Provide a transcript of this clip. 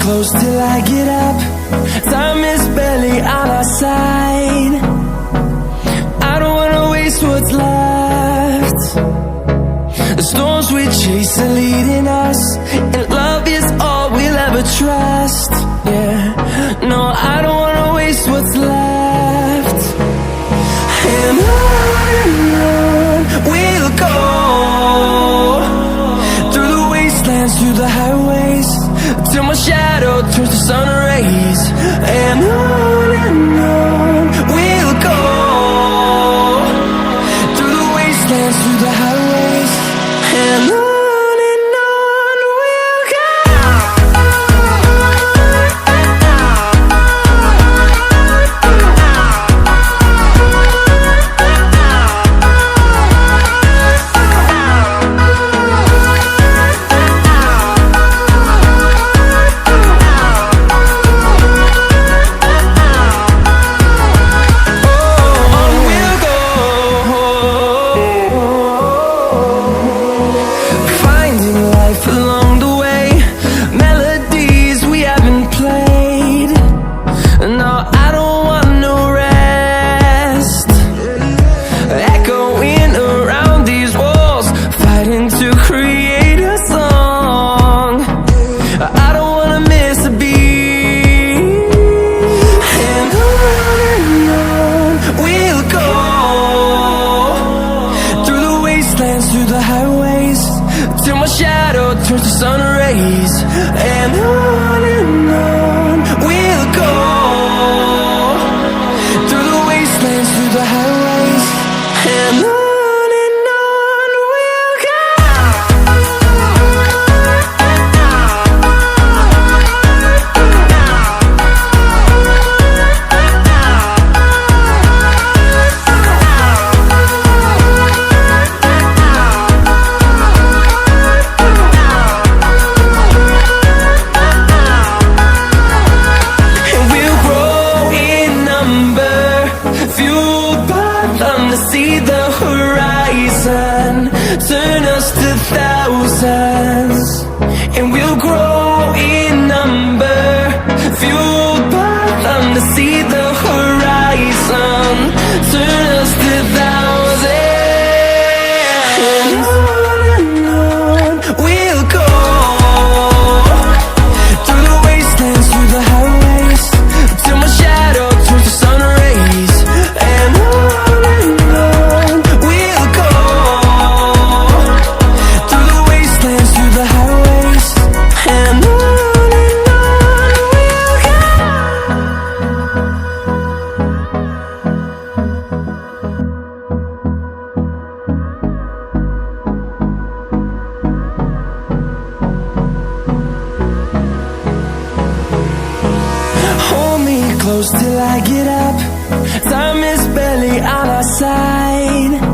close till I get up. Time is barely on our side. I don't wanna waste what's left. The storms we chase are leading us, and love is all we'll ever trust. Yeah, no, I don't wanna waste what's left. And on we'll go, through the wastelands, through the highways, till my shadow turns to sun rays. And on we'll go, through the wastelands, through the highways, and on we'll go. To create a song, I don't wanna miss a beat. And on we'll go, through the wastelands, through the highways, till my shadow turns to sun rays. And on we'll go, through the wastelands, through the highways, and on. See the horizon turn us to thousands, and we'll grow in number, fueled by them. To see the horizon turn us to thousands, and on we'll go, through the wastelands, through the highways, till my shadow turns to sun rays. And close till I get up. Time is barely on our side.